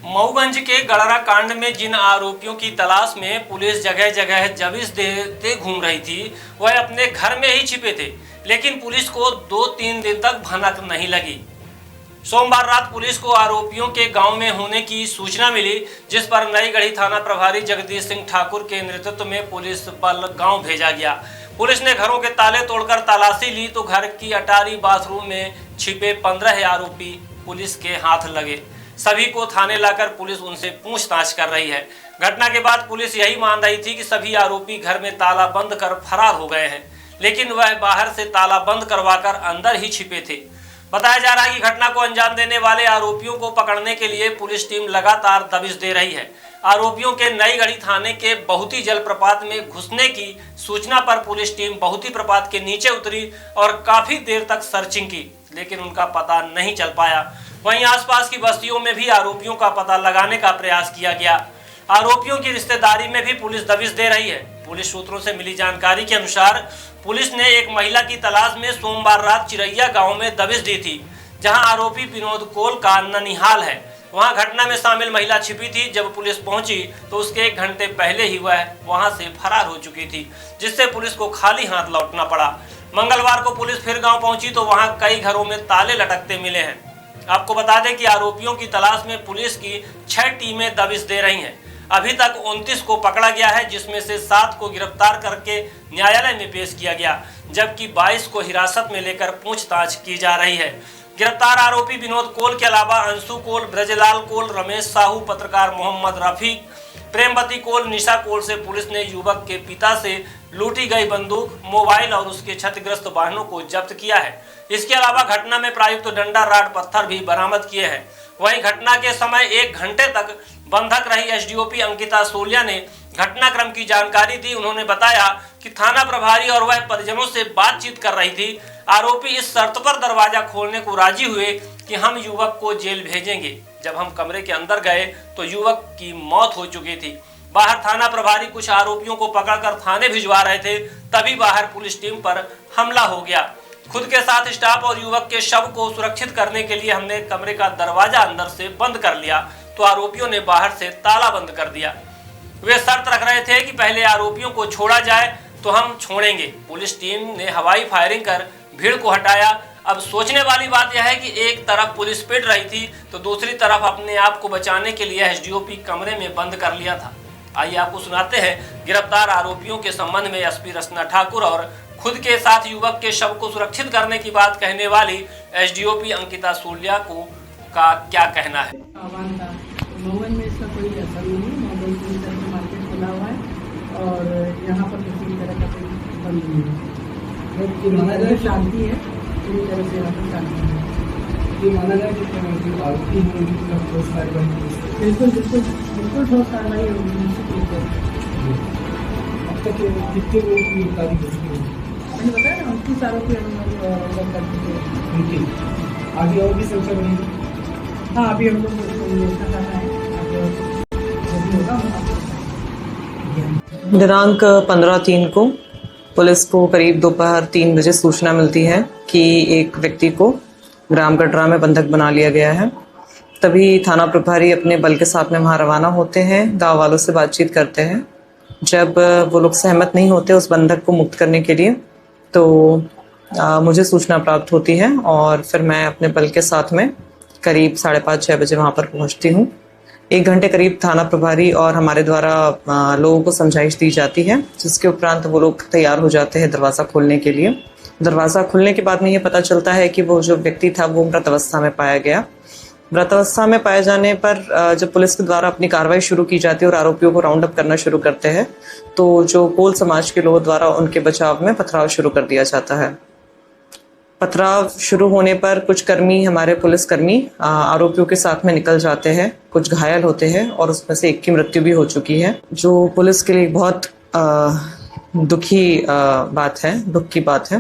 मऊगंज के गड़रा कांड में जिन आरोपियों की तलाश में पुलिस जगह जगह दबिश देते घूम रही थी, वह अपने घर में ही छिपे थे, लेकिन पुलिस को 2-3 दिन तक भनक नहीं लगी। सोमवार रात पुलिस को आरोपियों के गांव में होने की सूचना मिली, जिस पर नई गढ़ी थाना प्रभारी जगदीश सिंह ठाकुर के नेतृत्व में पुलिस बल गांव भेजा गया। पुलिस ने घरों के ताले तोड़कर तलाशी ली तो घर की अटारी बाथरूम में छिपे 15 आरोपी पुलिस के हाथ लगे। सभी को थाने लाकर पुलिस उनसे पूछताछ कर रही है। घटना के बाद पुलिस यही मान रही थी कि सभी आरोपी घर में ताला बंद कर फरार हो गए हैं, लेकिन वह बाहर से ताला बंद करवाकर अंदर ही छिपे थे। बताया जा रहा है कि घटना को अंजाम देने वाले आरोपियों को पकड़ने के लिए पुलिस टीम लगातार दबिश दे रही है। आरोपियों के नई गढ़ी थाने के बहुती जलप्रपात में घुसने की सूचना पर पुलिस टीम बहुती प्रपात के नीचे उतरी और काफी देर तक सर्चिंग की, लेकिन उनका पता नहीं चल पाया। वहीं आसपास की बस्तियों में भी आरोपियों का पता लगाने का प्रयास किया गया। आरोपियों की रिश्तेदारी में भी पुलिस दबिश दे रही है। पुलिस सूत्रों से मिली जानकारी के अनुसार पुलिस ने एक महिला की तलाश में सोमवार रात चिरैया गांव में दबिश दी थी, जहां आरोपी विनोद कोल का ननिहाल है। वहां घटना में शामिल महिला छिपी थी। जब पुलिस पहुंची तो उसके 1 घंटे पहले ही वह वहां से फरार हो चुकी थी, जिससे पुलिस को खाली हाथ लौटना पड़ा। मंगलवार को पुलिस फिर गाँव पहुंची तो वहाँ कई घरों में ताले लटकते मिले हैं। आपको बता दें कि आरोपियों की तलाश में पुलिस की 6 टीमें दबिश दे रही हैं। अभी तक 29 को पकड़ा गया है, जिसमें से 7 को गिरफ्तार करके न्यायालय में पेश किया गया, जबकि 22 को हिरासत में लेकर पूछताछ की जा रही है। गिरफ्तार आरोपी विनोद कोल के अलावा अंशु कोल, ब्रजलाल कोल, रमेश साहू, पत्रकार मोहम्मद रफीक, प्रेमवती कोल, निशा कोल से पुलिस ने युवक के पिता से लूटी गई बंदूक, मोबाइल और उसके क्षतिग्रस्त वाहनों को जब्त किया है। इसके अलावा घटना में प्रयुक्त डंडा, राड, पत्थर भी बरामद किए हैं। वहीं घटना के समय 1 घंटे तक बंधक रही एसडीओपी अंकिता सोलिया ने घटनाक्रम की जानकारी दी। उन्होंने बताया कि थाना प्रभारी और वह परिजनों से बातचीत कर रही थी। आरोपी इस शर्त पर दरवाजा खोलने को राजी हुए कि हम युवक को जेल भेजेंगे। जब हम कमरे के अंदर गए तो युवक की मौत हो चुकी थी। बाहर थाना प्रभारी कुछ आरोपियों को पकड़कर थाने भिजवा रहे थे, तभी बाहर पुलिस टीम पर हमला हो गया। खुद के साथ स्टाफ और युवक के शव को सुरक्षित करने के लिए हमने कमरे का दरवाजा अंदर से बंद कर लिया तो आरोपियों ने बाहर से ताला बंद कर दिया। वे शर्त रख रहे थे कि पहले आरोपियों को छोड़ा जाए तो हम छोड़ेंगे। पुलिस टीम ने हवाई फायरिंग कर भीड़ को हटाया। अब सोचने वाली बात यह है कि एक तरफ पुलिस पिट रही थी तो दूसरी तरफ अपने आप को बचाने के लिए एसडीओपी कमरे में बंद कर लिया था। आइए आपको सुनाते हैं गिरफ्तार आरोपियों के संबंध में एसपी रचना ठाकुर और खुद के साथ युवक के शव को सुरक्षित करने की बात कहने वाली एसडीओपी अंकिता सोलिया का क्या कहना है। मऊगंज में इसका कोई असर नहीं है। मऊगंज पूरी तरह से मार्केट खुला हुआ है और यहाँ पर किसी भी तरह का कोई बंद नहीं है। माना जाए शांति है, पूरी तरह से यहाँ पर शांति है। ये माना जाए कि आरोपी ठोस कार्रवाई, बिल्कुल बिल्कुल बिल्कुल ठोस कार्रवाई होगी। अब तक कितने लोगों की गिरफ्तारी हो चुकी है? मैंने बताया ना, 29 आरोपी हम कर चुके हैं। आगे और भी संख्या बढ़ेगी। हाँ, अभी हम लोग दिनांक 15/3 को पुलिस को करीब दोपहर 3 बजे सूचना मिलती है कि एक व्यक्ति को ग्राम कटरा में बंधक बना लिया गया है। तभी थाना प्रभारी अपने बल के साथ में वहाँ रवाना होते हैं, गांव वालों से बातचीत करते हैं। जब वो लोग सहमत नहीं होते उस बंधक को मुक्त करने के लिए तो मुझे सूचना प्राप्त होती है और फिर मैं अपने बल के साथ में करीब 5:30-6 बजे वहाँ पर पहुँचती हूँ। 1 घंटे करीब थाना प्रभारी और हमारे द्वारा लोगों को समझाइश दी जाती है, जिसके उपरांत वो लोग तैयार हो जाते हैं दरवाज़ा खोलने के लिए। दरवाज़ा खुलने के बाद में ये पता चलता है कि वो जो व्यक्ति था वो मृत अवस्था में पाया गया। मृत अवस्था में पाए जाने पर जब पुलिस के द्वारा अपनी कार्रवाई शुरू की जाती है और आरोपियों को राउंड अप करना शुरू करते हैं तो जो कोल समाज के लोगों द्वारा उनके बचाव में पथराव शुरू कर दिया जाता है। पथराव शुरू होने पर कुछ कर्मी, हमारे पुलिसकर्मी आरोपियों के साथ में निकल जाते हैं, कुछ घायल होते हैं और उसमें से एक की मृत्यु भी हो चुकी है, जो पुलिस के लिए बहुत दुख की बात है।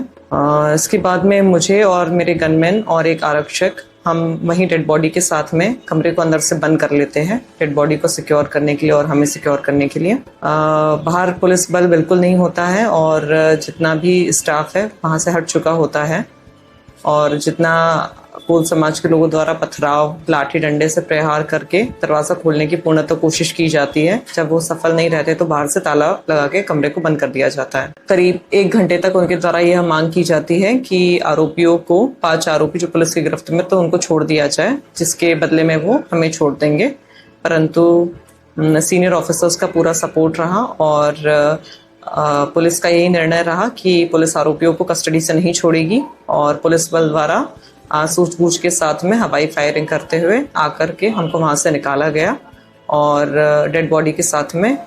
इसके बाद में मुझे और मेरे गनमैन और एक आरक्षक हम वहीं डेड बॉडी के साथ में कमरे को अंदर से बंद कर लेते हैं, डेड बॉडी को सिक्योर करने के लिए और हमें सिक्योर करने के लिए। बाहर पुलिस बल बिल्कुल नहीं होता है और जितना भी स्टाफ है वहाँ से हट चुका होता है और जितना कोल समाज के लोगों द्वारा पथराव, लाठी डंडे से प्रहार करके दरवाजा खोलने की पूर्णतः कोशिश की जाती है। जब वो सफल नहीं रहते तो बाहर से ताला लगा के कमरे को बंद कर दिया जाता है। करीब 1 घंटे तक उनके द्वारा यह मांग की जाती है कि आरोपियों को, 5 आरोपी जो पुलिस की गिरफ्त में, तो उनको छोड़ दिया जाए, जिसके बदले में वो हमें छोड़ देंगे। परंतु सीनियर ऑफिसर्स का पूरा सपोर्ट रहा और पुलिस का यही निर्णय रहा कि पुलिस आरोपियों को कस्टडी से नहीं छोड़ेगी और पुलिस बल द्वारा सूझबूझ के साथ में हवाई फायरिंग करते हुए आकर के हमको वहां से निकाला गया और डेड बॉडी के साथ में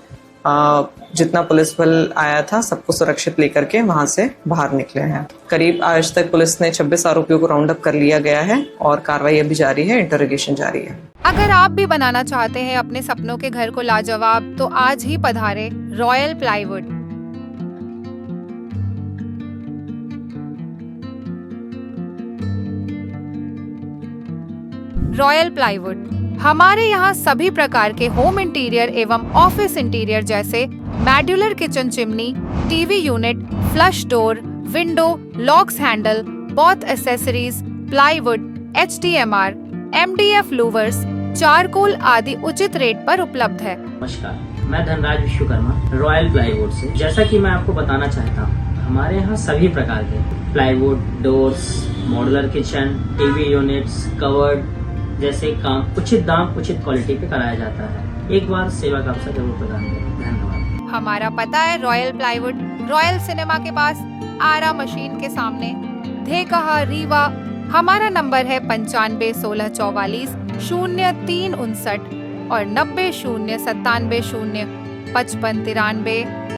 जितना पुलिस बल आया था सबको सुरक्षित लेकर के वहां से बाहर निकले हैं। करीब आज तक पुलिस ने 26 आरोपियों को राउंड अप कर लिया गया है और कार्रवाई अभी जारी है, इंटरोगेशन जारी है। अगर आप भी बनाना चाहते हैं अपने सपनों के घर को लाजवाब, तो आज ही पधारे रॉयल प्लाईवुड। रॉयल प्लाईवुड, हमारे यहाँ सभी प्रकार के होम इंटीरियर एवं ऑफिस इंटीरियर जैसे modular kitchen chimney, TV unit, flush door, window, locks handle, both accessories, plywood, HDMR, MDF louvres, charcoal आदि उचित रेट पर उपलब्ध है। नमस्कार, मैं धनराज विश्वकर्मा रॉयल प्लाईवुड से। जैसा कि मैं आपको बताना चाहता हूँ, हमारे यहाँ सभी प्रकार के plywood, doors, modular kitchen, TV units, covered जैसे काम उचित दाम, उचित क्वालिटी पे कराया जाता है। एक बार सेवा का अवसर जरूर प्रदान करें। धन्यवाद। हमारा पता है रॉयल प्लाईवुड, रॉयल सिनेमा के पास, आरा मशीन के सामने, धेकहा, रीवा। हमारा नंबर है 95 16 44 0359 और 90 0 97 0 55 93।